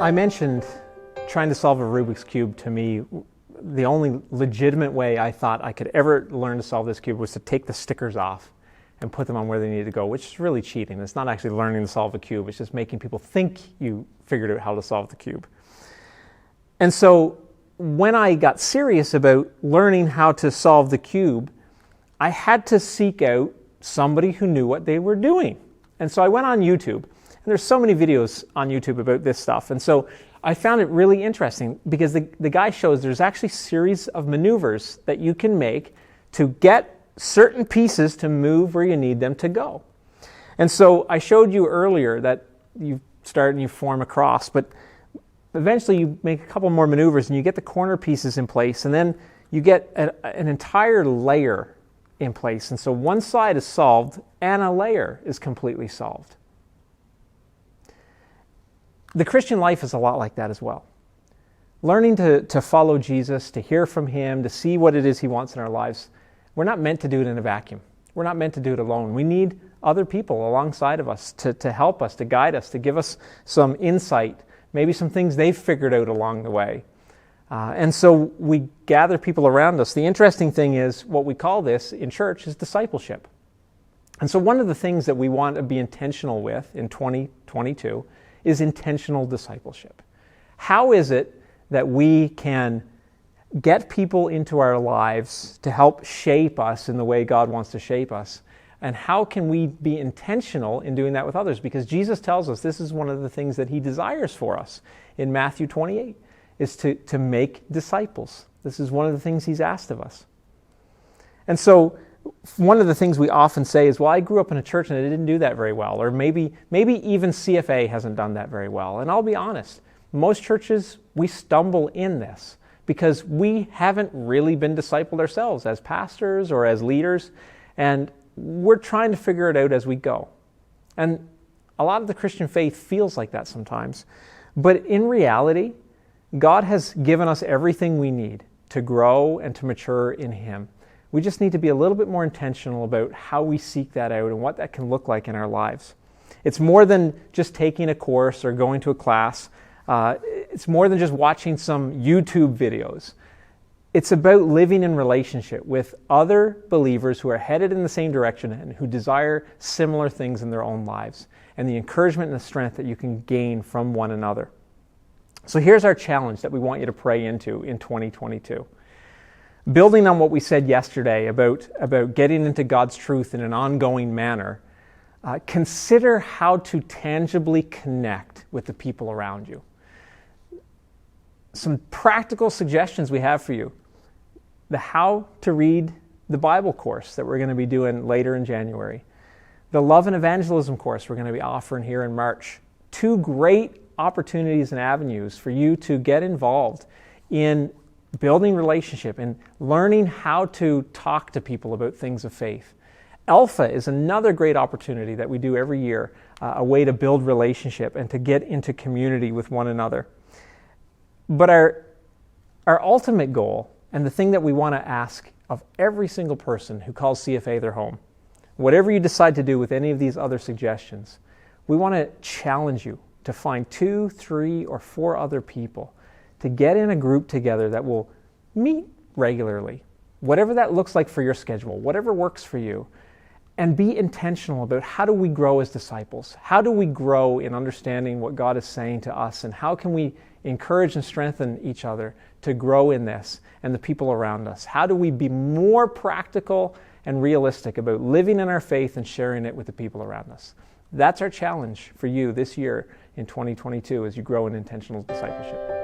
I mentioned trying to solve a Rubik's Cube. To me, the only legitimate way I thought I could ever learn to solve this cube was to take the stickers off and put them on where they needed to go, which is really cheating. It's not actually learning to solve a cube. It's just making people think you figured out how to solve the cube. And so when I got serious about learning how to solve the cube, I had to seek out somebody who knew what they were doing. And so I went on YouTube. And there's so many videos on YouTube about this stuff. And so I found it really interesting because the guy shows there's actually a series of maneuvers that you can make to get certain pieces to move where you need them to go. And so I showed you earlier that you start and you form a cross, but eventually you make a couple more maneuvers and you get the corner pieces in place, and then you get an entire layer in place. And so one side is solved and a layer is completely solved. The Christian life is a lot like that as well. Learning to follow Jesus, to hear from Him, to see what it is He wants in our lives. We're not meant to do it in a vacuum. We're not meant to do it alone. We need other people alongside of us to help us, to guide us, to give us some insight, maybe some things they've figured out along the way. And so we gather people around us. The interesting thing is what we call this in church is discipleship. And so one of the things that we want to be intentional with in 2022 is intentional discipleship. How is it that we can get people into our lives to help shape us in the way God wants to shape us? And how can we be intentional in doing that with others? Because Jesus tells us this is one of the things that He desires for us in Matthew 28, is to make disciples. This is one of the things He's asked of us. And so one of the things we often say is, well, I grew up in a church and it didn't do that very well. Or maybe even CFA hasn't done that very well. And I'll be honest, most churches, we stumble in this because we haven't really been discipled ourselves as pastors or as leaders. And we're trying to figure it out as we go. And a lot of the Christian faith feels like that sometimes. But in reality, God has given us everything we need to grow and to mature in Him. We just need to be a little bit more intentional about how we seek that out and what that can look like in our lives. It's more than just taking a course or going to a class. It's more than just watching some YouTube videos. It's about living in relationship with other believers who are headed in the same direction and who desire similar things in their own lives, and the encouragement and the strength that you can gain from one another. So here's our challenge that we want you to pray into in 2022. Building on what we said yesterday about getting into God's truth in an ongoing manner, consider how to tangibly connect with the people around you. Some practical suggestions we have for you. The How to Read the Bible course that we're going to be doing later in January. The Love and Evangelism course we're going to be offering here in March. 2 great opportunities and avenues for you to get involved in building relationship and learning how to talk to people about things of faith. Alpha is another great opportunity that we do every year, a way to build relationship and to get into community with one another. But our ultimate goal, and the thing that we want to ask of every single person who calls CFA their home, whatever you decide to do with any of these other suggestions, we want to challenge you to find 2, 3, or 4 other people to get in a group together that will meet regularly, whatever that looks like for your schedule, whatever works for you, and be intentional about how do we grow as disciples? How do we grow in understanding what God is saying to us, and how can we encourage and strengthen each other to grow in this and the people around us? How do we be more practical and realistic about living in our faith and sharing it with the people around us? That's our challenge for you this year in 2022 as you grow in intentional discipleship.